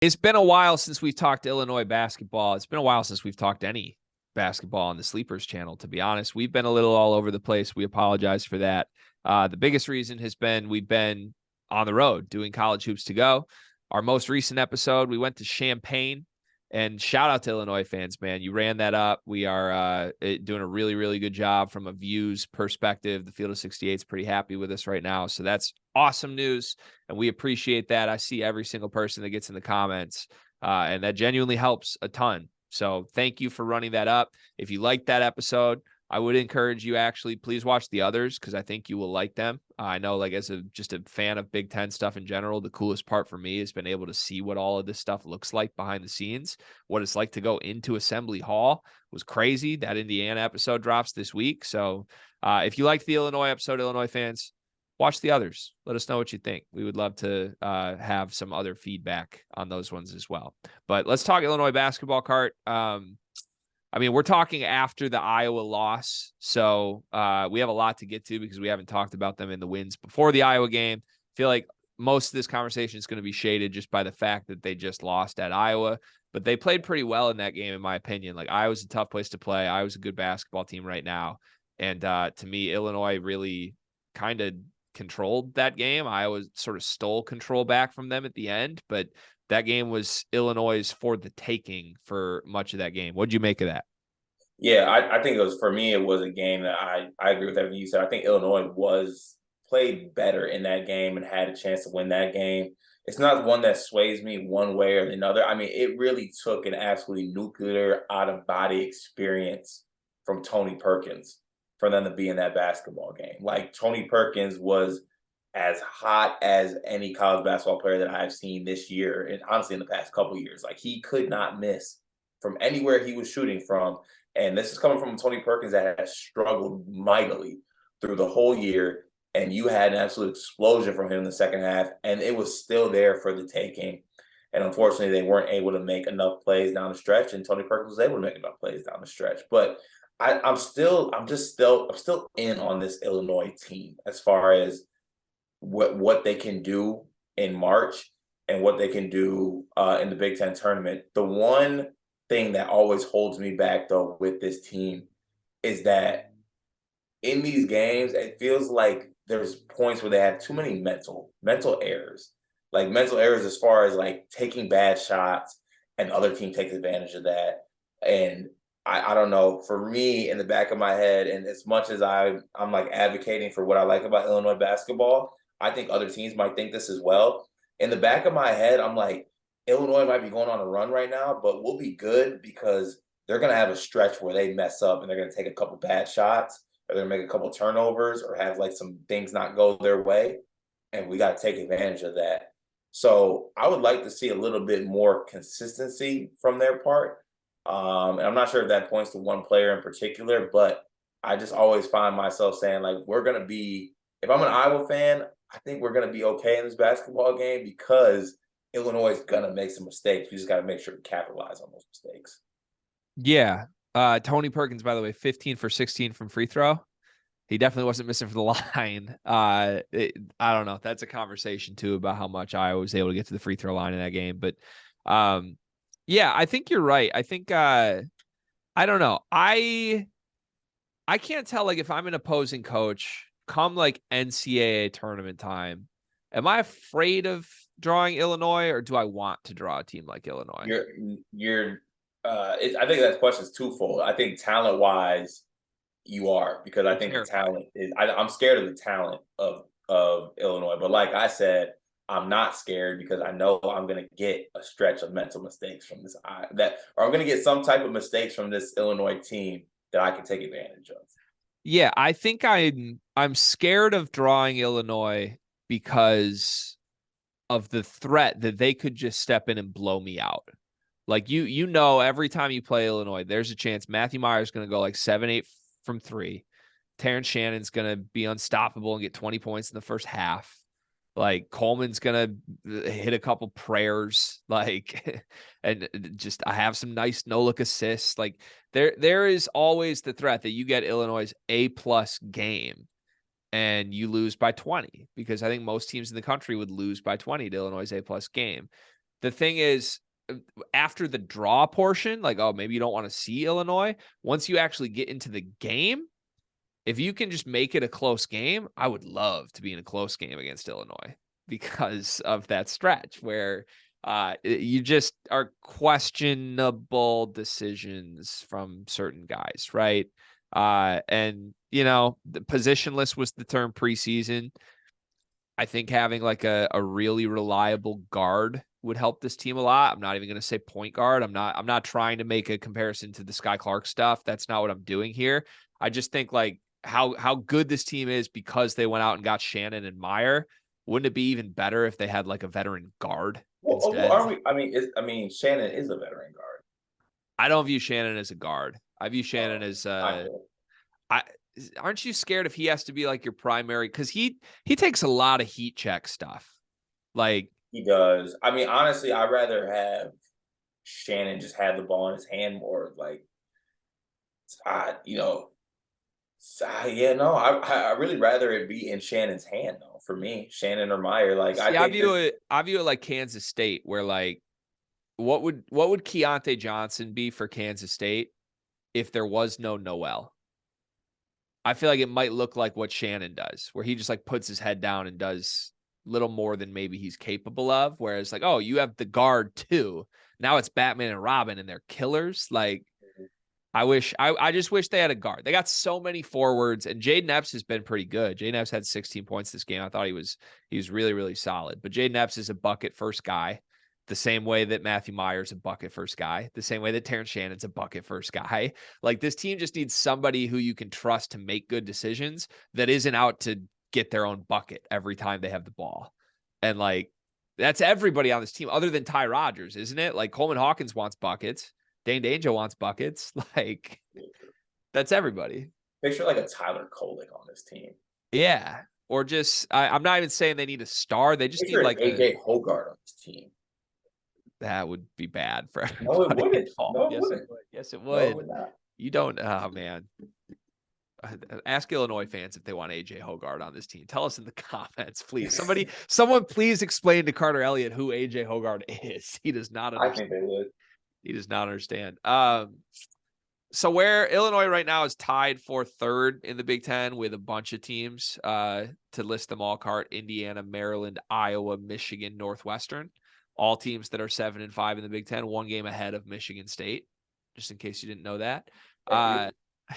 It's been a while since we've talked Illinois basketball. It's been a while since we've talked any basketball on the Sleepers channel, to be honest. We've been a little all over the place. We apologize for that. The biggest reason has been we've been on the road doing College Hoops to Go. Our most recent episode, we went to Champaign, and shout out to Illinois fans, man. You ran that up. We are doing a really, really good job from a views perspective. The Field of 68 is pretty happy with us right now. So that's awesome news, and we appreciate that. I see every single person that gets in the comments, and that genuinely helps a ton. So thank you for running that up. If you liked that episode, I would encourage you actually please watch the others because I think you will like them. I know, like, as just a fan of Big Ten stuff in general, the coolest part for me has been able to see what all of this stuff looks like behind the scenes. What it's like to go into Assembly Hall was crazy. That Indiana episode drops this week. So if you liked the Illinois episode, Illinois fans, watch the others. Let us know what you think. We would love to have some other feedback on those ones as well. But let's talk Illinois basketball, Cart. We're talking after the Iowa loss, so we have a lot to get to because we haven't talked about them in the wins before the Iowa game. I feel like most of this conversation is going to be shaded just by the fact that they just lost at Iowa, but they played pretty well in that game, in my opinion. Like, Iowa's a tough place to play. Iowa's a good basketball team right now, and to me, Illinois really kind of controlled that game. Iowa sort of stole control back from them at the end, but that game was Illinois' for the taking for much of that game. What'd you make of that? Yeah, I think for me, it was a game that I agree with everything you said. I think Illinois played better in that game and had a chance to win that game. It's not one that sways me one way or another. I mean, it really took an absolutely nuclear out of body experience from Tony Perkins for them to be in that basketball game. Like, Tony Perkins was as hot as any college basketball player that I've seen this year, and honestly in the past couple of years. Like, he could not miss from anywhere he was shooting from. And this is coming from Tony Perkins that has struggled mightily through the whole year. And you had an absolute explosion from him in the second half, and it was still there for the taking. And unfortunately, they weren't able to make enough plays down the stretch, and Tony Perkins was able to make enough plays down the stretch. But I'm still in on this Illinois team as far as what they can do in March and what they can do in the Big Ten tournament. The one thing that always holds me back, though, with this team is that in these games, it feels like there's points where they have too many mental errors, like mental errors as far as like taking bad shots, and other team takes advantage of that. And I don't know, for me in the back of my head, and as much as I'm like advocating for what I like about Illinois basketball, I think other teams might think this as well. In the back of my head, I'm like, Illinois might be going on a run right now, but we'll be good because they're going to have a stretch where they mess up and they're going to take a couple bad shots, or they're going to make a couple turnovers, or have like some things not go their way. And we got to take advantage of that. So I would like to see a little bit more consistency from their part. And I'm not sure if that points to one player in particular, but I just always find myself saying, like, if I'm an Iowa fan, I think we're going to be okay in this basketball game because Illinois is going to make some mistakes. We just got to make sure to capitalize on those mistakes. Yeah. Tony Perkins, by the way, 15 for 16 from free throw. He definitely wasn't missing for the line. I don't know. That's a conversation too about how much I was able to get to the free throw line in that game. But yeah, I think you're right. I think I don't know. I can't tell, like, if I'm an opposing coach come like NCAA tournament time, am I afraid of drawing Illinois, or do I want to draw a team like Illinois? I think that question is twofold. I think talent wise, you are, because I think the Terrified. talent is. I'm scared of the talent of Illinois, but like I said, I'm not scared because I know I'm going to get a stretch of mental mistakes from or I'm going to get some type of mistakes from this Illinois team that I can take advantage of. Yeah, I think I'm scared of drawing Illinois because of the threat that they could just step in and blow me out. Like, every time you play Illinois, there's a chance Matthew Meyer's going to go like 7-8 from three. Terrence Shannon's going to be unstoppable and get 20 points in the first half. Like, Coleman's going to hit a couple prayers, like, and just I have some nice no-look assists. Like, there is always the threat that you get Illinois' A-plus game and you lose by 20, because I think most teams in the country would lose by 20 to Illinois' A-plus game. The thing is, after the draw portion, like, oh, maybe you don't want to see Illinois. Once you actually get into the game, if you can just make it a close game, I would love to be in a close game against Illinois because of that stretch where you just are questionable decisions from certain guys, right? And the positionless was the term preseason. I think having like a really reliable guard would help this team a lot. I'm not even going to say point guard. I'm not trying to make a comparison to the Sky Clark stuff. That's not what I'm doing here. I just think like how good this team is because they went out and got Shannon and Meyer. Wouldn't it be even better if they had like a veteran guard instead? Are we? I mean, Shannon is a veteran guard. I don't view Shannon as a guard. I view Shannon as aren't you scared if he has to be like your primary? Because he takes a lot of heat check stuff. Like he does. I mean, honestly, I'd rather have Shannon just have the ball in his hand more. Like, I really rather it be in Shannon's hand though. For me, Shannon or Meyer. Like, see, I view it like Kansas State, where like, what would Keontae Johnson be for Kansas State if there was no Noel? I feel like it might look like what Shannon does, where he just like puts his head down and does little more than maybe he's capable of. Whereas like, oh, you have the guard too. Now it's Batman and Robin and they're killers. Like, I just wish they had a guard. They got so many forwards, and Jaden Epps has been pretty good. Jaden Epps had 16 points this game. I thought he was really, really solid. But Jaden Epps is a bucket first guy, the same way that Matthew Meyer's a bucket first guy, the same way that Terrence Shannon's a bucket first guy. Like, this team just needs somebody who you can trust to make good decisions that isn't out to get their own bucket every time they have the ball. And like, that's everybody on this team other than Ty Rodgers, isn't it? Like, Coleman Hawkins wants buckets. Dane Danger wants buckets. Like, that's everybody. Picture like a Tyler Kolek on this team. Yeah. Or just, I'm not even saying they need a star. They just need like AJ Hoggard on this team. That would be bad for everybody. No, it wouldn't. No, it yes, wouldn't. it would. Yes, it would. No, it would not. You don't. Oh man. Ask Illinois fans if they want AJ Hoggard on this team. Tell us in the comments, please. Someone please explain to Carter Elliott who AJ Hoggard is. He does not understand. I think they would. He does not understand. So where Illinois right now is tied for third in the Big Ten with a bunch of teams, to list them all, Indiana, Maryland, Iowa, Michigan, Northwestern, all teams that are 7-5 in the Big Ten, one game ahead of Michigan State, just in case you didn't know that.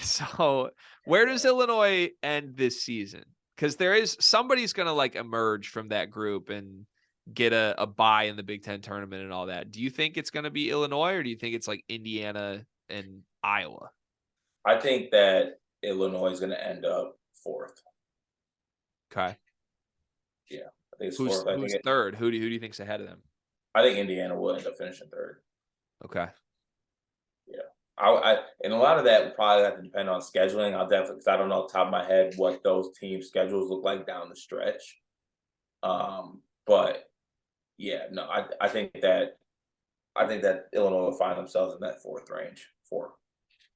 So where does Illinois end this season? Because somebody's going to like emerge from that group and get a bye in the Big Ten tournament and all that. Do you think it's going to be Illinois, or do you think it's like Indiana and Iowa? I think that Illinois is going to end up fourth. Okay. Yeah. I think it's fourth. Who's third? Who do you think's ahead of them? I think Indiana will end up finishing third. Okay. Yeah. And a lot of that would probably have to depend on scheduling. I'll definitely, because I don't know off the top of my head what those team schedules look like down the stretch. But yeah, no, I think that Illinois will find themselves in that fourth range. 4.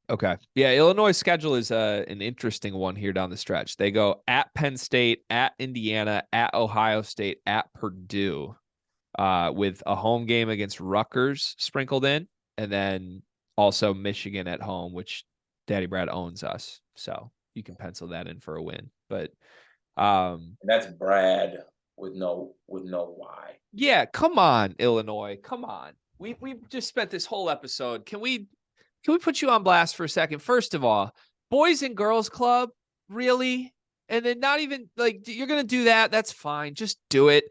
Okay. Yeah, Illinois' schedule is an interesting one here down the stretch. They go at Penn State, at Indiana, at Ohio State, at Purdue, with a home game against Rutgers sprinkled in, and then also Michigan at home, which Daddy Brad owns us. So you can pencil that in for a win. But and that's Brad with no why. Yeah, come on, Illinois. Come on. We've just spent this whole episode. Can we put you on blast for a second? First of all, Boys and Girls Club, really? And then not even like you're gonna do that. That's fine. Just do it.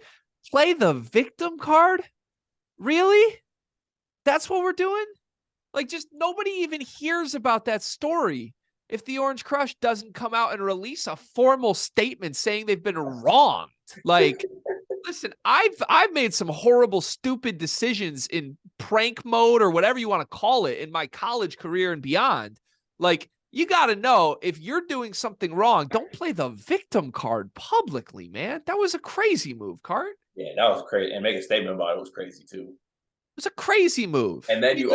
Play the victim card? Really? That's what we're doing? Like, just nobody even hears about that story if the Orange Crush doesn't come out and release a formal statement saying they've been wronged. Like, listen, I've made some horrible, stupid decisions in prank mode or whatever you want to call it in my college career and beyond. Like, you got to know if you're doing something wrong, don't play the victim card publicly, man. That was a crazy move, Cart. Yeah, that was crazy. And make a statement about it was crazy too. It was a crazy move. And then you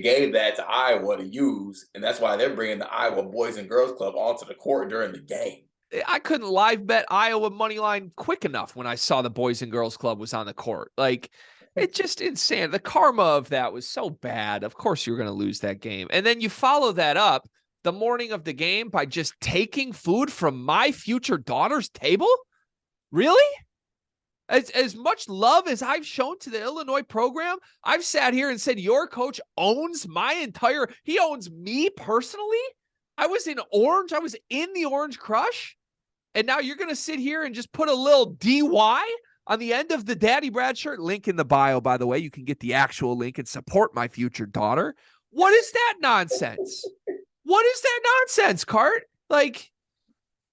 gave that to Iowa to use, and that's why they're bringing the Iowa Boys and Girls Club onto the court during the game. I couldn't live bet Iowa money line quick enough when I saw the Boys and Girls Club was on the court. Like, It's just insane. The karma of that was so bad. Of course, you're going to lose that game. And then you follow that up the morning of the game by just taking food from my future daughter's table? Really? As much love as I've shown to the Illinois program, I've sat here and said, your coach owns he owns me personally. I was in Orange. I was in the Orange Crush. And now you're going to sit here and just put a little DY on the end of the Daddy Brad shirt. Link in the bio, by the way. You can get the actual link and support my future daughter. What is that nonsense? What is that nonsense, Cart? Like,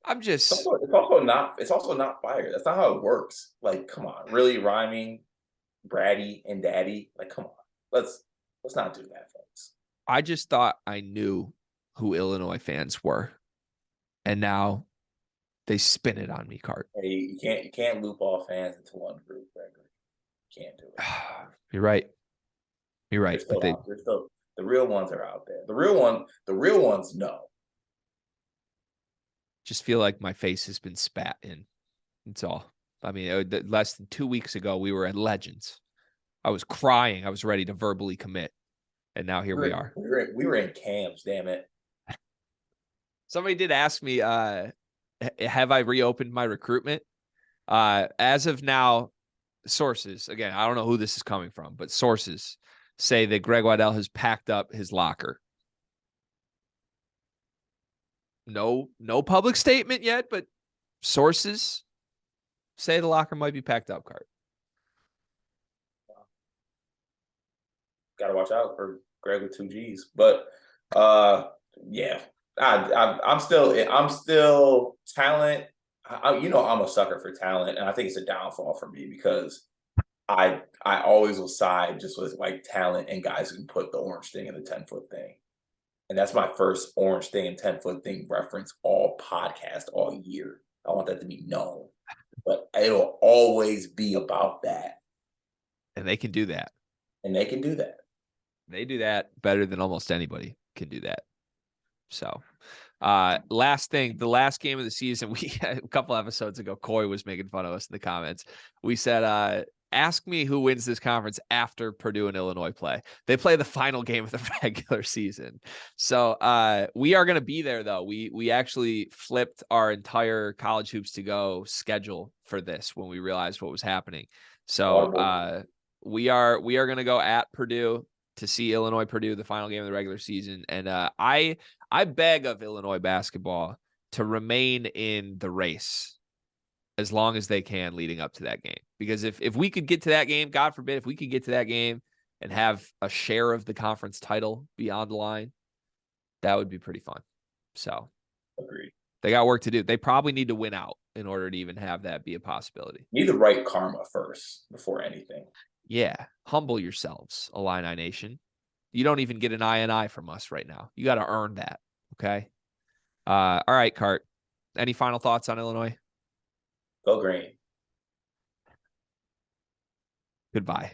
I'm just. It's also not fire. That's not how it works. Like, come on, really rhyming, Braddy and Daddy. Like, come on, let's not do that, folks. I just thought I knew who Illinois fans were, and now they spin it on me, Cart. Hey, you can't loop all fans into one group, Gregory. You can't do it. You're right. You're right. But the real ones are out there. The real ones know. Just feel like my face has been spat in. That's all. I mean, less than 2 weeks ago, we were at Legends. I was crying. I was ready to verbally commit. And now here we are. We were in camps, damn it. Somebody did ask me, have I reopened my recruitment? As of now, sources, again, I don't know who this is coming from, but sources say that Greg Waddell has packed up his locker. No public statement yet, but sources say the locker might be packed up, Cart. Got to watch out for Greg with 2 G's. But yeah, I'm still talent. I'm a sucker for talent, and I think it's a downfall for me because I always will side just with like talent and guys who can put the orange thing in the 10-foot thing. And that's my first orange thing and 10-foot thing reference all podcast all year. I want that to be known. But it'll always be about that. And they can do that. They do that better than almost anybody can do that. So, last thing, the last game of the season, a couple episodes ago, Coy was making fun of us in the comments. We said, ask me who wins this conference after Purdue and Illinois play. They play the final game of the regular season. So we are going to be there, though. We actually flipped our entire College Hoops to Go schedule for this when we realized what was happening. So we are going to go at Purdue to see Illinois Purdue, the final game of the regular season. And I beg of Illinois basketball to remain in the race as long as they can leading up to that game. Because if we could get to that game, God forbid, if we could get to that game and have a share of the conference title be on the line, that would be pretty fun. So agreed. They got work to do. They probably need to win out in order to even have that be a possibility. You need the right karma first before anything. Yeah. Humble yourselves, Illini Nation. You don't even get an INI from us right now. You got to earn that. Okay. All right, Cart. Any final thoughts on Illinois? Go green. Goodbye.